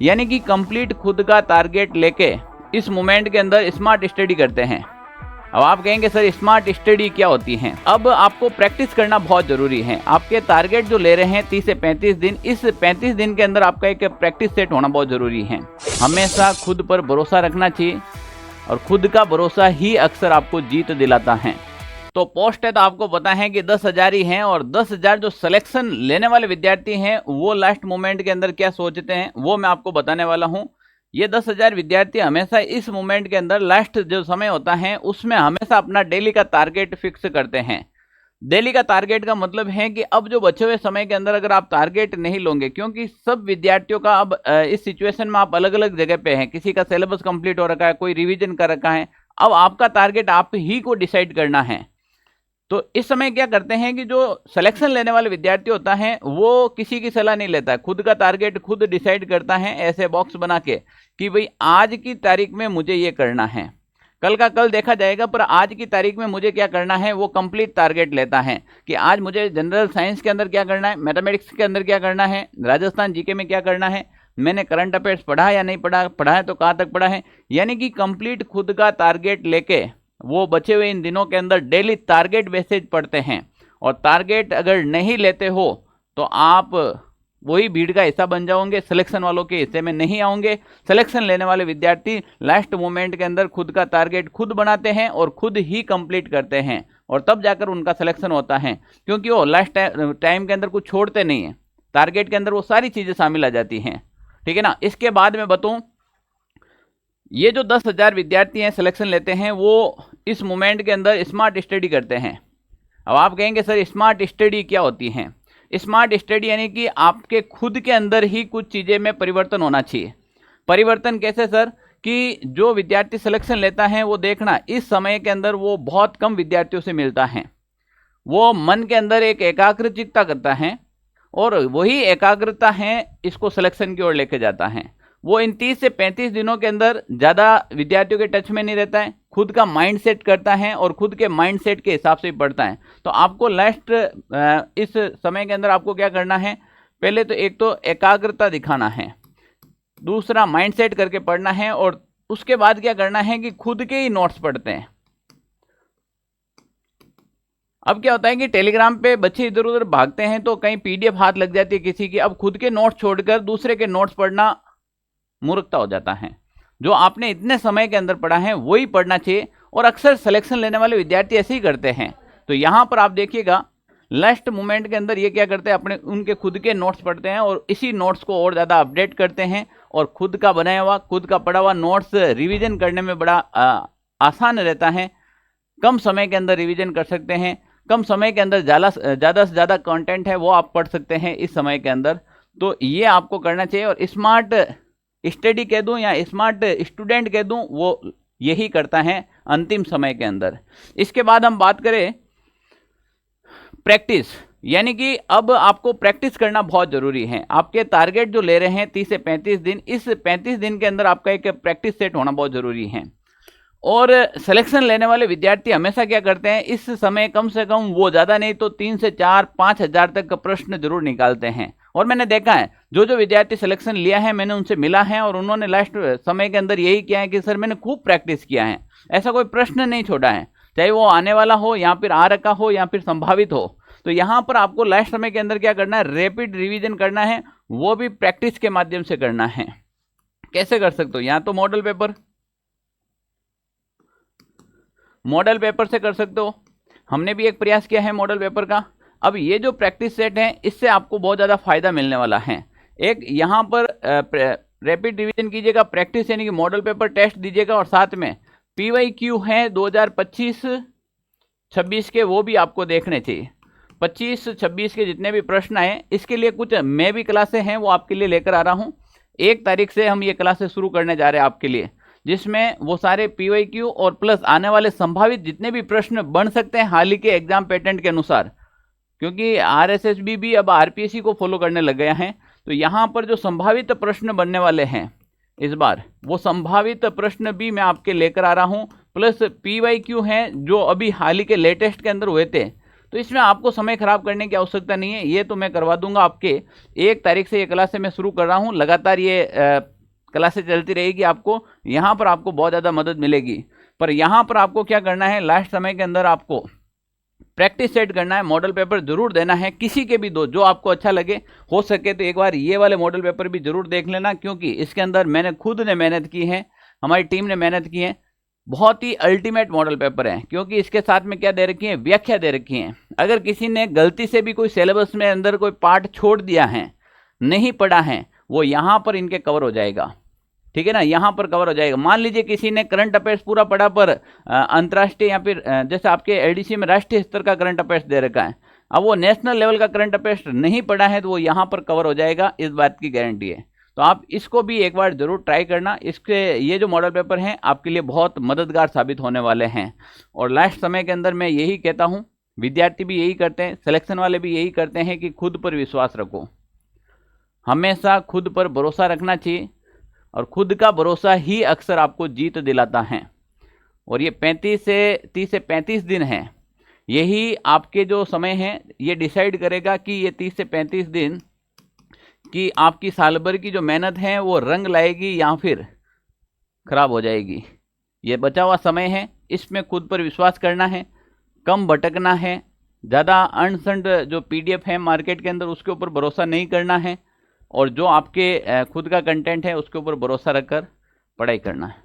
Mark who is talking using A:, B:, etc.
A: यानी कि कंप्लीट खुद का टारगेट लेके इस मोमेंट के अंदर स्मार्ट स्टडी करते हैं। अब आप कहेंगे सर स्मार्ट स्टडी क्या होती है? अब आपको प्रैक्टिस करना बहुत जरूरी है। आपके टारगेट जो ले रहे हैं 30 से 35 दिन, इस 35 दिन के अंदर आपका एक प्रैक्टिस सेट होना बहुत जरूरी है। हमेशा खुद पर भरोसा रखना चाहिए और खुद का भरोसा ही अक्सर आपको जीत दिलाता है। तो पोस्ट है तो आपको पता है कि 10,000 ही हैं, और 10,000 जो सिलेक्शन लेने वाले विद्यार्थी हैं वो लास्ट मोमेंट के अंदर क्या सोचते हैं वो मैं आपको बताने वाला हूं। ये 10,000 विद्यार्थी हमेशा इस मोमेंट के अंदर लास्ट जो समय होता है उसमें हमेशा अपना डेली का टारगेट फिक्स करते हैं। डेली का टारगेट का मतलब है कि अब जो बचे हुए समय के अंदर अगर आप टारगेट नहीं लोगे, क्योंकि सब विद्यार्थियों का अब इस सिचुएशन में आप अलग अलग जगह पे हैं, किसी का सिलेबस कंप्लीट हो रखा है, कोई रिवीजन कर रखा है, अब आपका टारगेट आप ही को डिसाइड करना है। तो इस समय क्या करते हैं कि जो सिलेक्शन लेने वाले विद्यार्थी होता है वो किसी की सलाह नहीं लेता है, खुद का टारगेट खुद डिसाइड करता है ऐसे बॉक्स बना के कि भाई आज की तारीख में मुझे ये करना है, कल का कल देखा जाएगा, पर आज की तारीख में मुझे क्या करना है वो कंप्लीट टारगेट लेता है कि आज मुझे जनरल साइंस के अंदर क्या करना है, मैथमेटिक्स के अंदर क्या करना है, राजस्थान जीके में क्या करना है, मैंने करंट अफेयर्स पढ़ा या नहीं पढ़ा, पढ़ा है तो कहाँ तक पढ़ा है। यानी कि कंप्लीट खुद का टारगेट लेके वो बचे हुए इन दिनों के अंदर डेली टारगेट बेसिस पढ़ते हैं। और टारगेट अगर नहीं लेते हो तो आप वही भीड़ का हिस्सा बन जाओगे, सिलेक्शन वालों के हिस्से में नहीं आओगे। सिलेक्शन लेने वाले विद्यार्थी लास्ट मोमेंट के अंदर खुद का टारगेट खुद बनाते हैं और खुद ही कंप्लीट करते हैं, और तब जाकर उनका सिलेक्शन होता है, क्योंकि वो लास्ट टाइम के अंदर कुछ छोड़ते नहीं हैं, टारगेट के अंदर वो सारी चीज़ें शामिल आ जाती हैं। ठीक है ना। इसके बाद में बताऊँ, ये जो 10,000 विद्यार्थी हैं सिलेक्शन लेते हैं वो इस मोमेंट के अंदर स्मार्ट स्टडी करते हैं। अब आप कहेंगे सर स्मार्ट स्टडी क्या होती है? स्मार्ट स्टडी यानी कि आपके खुद के अंदर ही कुछ चीज़ें में परिवर्तन होना चाहिए। परिवर्तन कैसे सर? कि जो विद्यार्थी सिलेक्शन लेता है वो देखना इस समय के अंदर वो बहुत कम विद्यार्थियों से मिलता है, वो मन के अंदर एक एकाग्रचित्ता करता है और वही एकाग्रता है इसको सिलेक्शन की ओर लेके जाता है। वो इन 30 से 35 दिनों के अंदर ज़्यादा विद्यार्थियों के टच में नहीं रहता है, खुद का माइंड सेट करता है और खुद के माइंड सेट के हिसाब से पढ़ता है। तो आपको लास्ट इस समय के अंदर आपको क्या करना है, पहले तो एक तो एकाग्रता दिखाना है, दूसरा माइंड सेट करके पढ़ना है, और उसके बाद क्या करना है कि खुद के ही नोट्स पढ़ते हैं। अब क्या होता है कि टेलीग्राम पे बच्चे इधर उधर भागते हैं तो कहीं पीडीएफ हाथ लग जाती है किसी की, अब खुद के नोट्स छोड़कर दूसरे के नोट्स पढ़ना मूर्खता हो जाता है। जो आपने इतने समय के अंदर पढ़ा है वही पढ़ना चाहिए, और अक्सर सिलेक्शन लेने वाले विद्यार्थी ऐसे ही करते हैं। तो यहाँ पर आप देखिएगा लास्ट मोमेंट के अंदर ये क्या करते हैं, अपने उनके खुद के नोट्स पढ़ते हैं और इसी नोट्स को और ज़्यादा अपडेट करते हैं, और खुद का बनाया हुआ खुद का पढ़ा हुआ नोट्स रिविजन करने में बड़ा आसान रहता है। कम समय के अंदर रिविजन कर सकते हैं, कम समय के अंदर ज़्यादा से ज़्यादा कंटेंट है वो आप पढ़ सकते हैं इस समय के अंदर। तो ये आपको करना चाहिए, और स्मार्ट स्टडी कह दूं या स्मार्ट स्टूडेंट कह दूं वो यही करता है अंतिम समय के अंदर। इसके बाद हम बात करें प्रैक्टिस, यानी कि अब आपको प्रैक्टिस करना बहुत जरूरी है। आपके टारगेट जो ले रहे हैं 30 से 35 दिन, इस 35 दिन के अंदर आपका एक प्रैक्टिस सेट होना बहुत जरूरी है। और सिलेक्शन लेने वाले विद्यार्थी हमेशा क्या करते हैं, इस समय कम से कम वो ज़्यादा नहीं तो 3 से 4-5 हज़ार तक का प्रश्न जरूर निकालते हैं। और मैंने देखा है जो विद्यार्थी सिलेक्शन लिया है, मैंने उनसे मिला है और उन्होंने लास्ट समय के अंदर यही किया है कि सर मैंने खूब प्रैक्टिस किया है, ऐसा कोई प्रश्न नहीं छोड़ा है, चाहे वो आने वाला हो या फिर आ रखा हो या फिर संभावित हो। तो यहाँ पर आपको लास्ट समय के अंदर क्या करना है, रैपिड रिवीजन करना है, वो भी प्रैक्टिस के माध्यम से करना है। कैसे कर सकते हो, यहाँ तो मॉडल पेपर से कर सकते हो, हमने भी एक प्रयास किया है मॉडल पेपर का। अब ये जो प्रैक्टिस सेट है इससे आपको बहुत ज़्यादा फायदा मिलने वाला है। एक यहाँ पर रैपिड रिवीजन कीजिएगा, प्रैक्टिस यानी कि मॉडल पेपर टेस्ट दीजिएगा, और साथ में PYQ है 2025-26 के, वो भी आपको देखने चाहिए। 25-26 के जितने भी प्रश्न आए, इसके लिए कुछ मैं भी क्लासें हैं वो आपके लिए लेकर आ रहा हूँ। 1 तारीख से हम ये क्लासें शुरू करने जा रहे हैं आपके लिए, जिसमें वो सारे PYQ और प्लस आने वाले संभावित जितने भी प्रश्न बन सकते हैं हाल ही के एग्जाम पैटर्न के अनुसार, क्योंकि RSSB भी अब RPSC को फॉलो करने लग गया है। तो यहाँ पर जो संभावित प्रश्न बनने वाले हैं इस बार, वो संभावित प्रश्न भी मैं आपके लेकर आ रहा हूँ, प्लस PYQ हैं जो अभी हाल ही के लेटेस्ट के अंदर हुए थे। तो इसमें आपको समय खराब करने की आवश्यकता नहीं है, ये तो मैं करवा दूंगा आपके 1 तारीख से ये क्लासें मैं शुरू कर रहा हूँ, लगातार ये क्लासें चलती रहेगी, आपको यहाँ पर आपको बहुत ज़्यादा मदद मिलेगी। पर यहाँ पर आपको क्या करना है, लास्ट समय के अंदर आपको प्रैक्टिस सेट करना है, मॉडल पेपर जरूर देना है, किसी के भी दो जो आपको अच्छा लगे। हो सके तो एक बार ये वाले मॉडल पेपर भी जरूर देख लेना, क्योंकि इसके अंदर मैंने खुद ने मेहनत की है, हमारी टीम ने मेहनत की है, बहुत ही अल्टीमेट मॉडल पेपर है। क्योंकि इसके साथ में क्या दे रखी है, व्याख्या दे रखी है। अगर किसी ने गलती से भी कोई सिलेबस में अंदर कोई पार्ट छोड़ दिया है, नहीं पढ़ा है, वो यहाँ पर इनके कवर हो जाएगा, ठीक है ना, यहाँ पर कवर हो जाएगा। मान लीजिए किसी ने करंट अफेयर्स पूरा पढ़ा पर अंतर्राष्ट्रीय या फिर जैसे आपके एलडीसी में राष्ट्रीय स्तर का करंट अफेयर्स दे रखा है, अब वो नेशनल लेवल का करंट अफेयर्स नहीं पढ़ा है, तो वो यहाँ पर कवर हो जाएगा, इस बात की गारंटी है। तो आप इसको भी एक बार जरूर ट्राई करना। इसके ये जो मॉडल पेपर हैं आपके लिए बहुत मददगार साबित होने वाले हैं। और लास्ट समय के अंदर मैं यही कहता हूँ, विद्यार्थी भी यही करते हैं, सिलेक्शन वाले भी यही करते हैं कि खुद पर विश्वास रखो, हमेशा खुद पर भरोसा रखना चाहिए, और खुद का भरोसा ही अक्सर आपको जीत दिलाता है। और ये 30 से 35 दिन हैं, यही आपके जो समय हैं ये डिसाइड करेगा कि ये 30 से 35 दिन कि आपकी साल भर की जो मेहनत है वो रंग लाएगी या फिर खराब हो जाएगी। ये बचा हुआ समय है, इसमें खुद पर विश्वास करना है, कम भटकना है, ज़्यादा अनसंड जो पीडीएफ है मार्केट के अंदर उसके ऊपर भरोसा नहीं करना है, और जो आपके खुद का कंटेंट है उसके ऊपर भरोसा रखकर पढ़ाई करना है।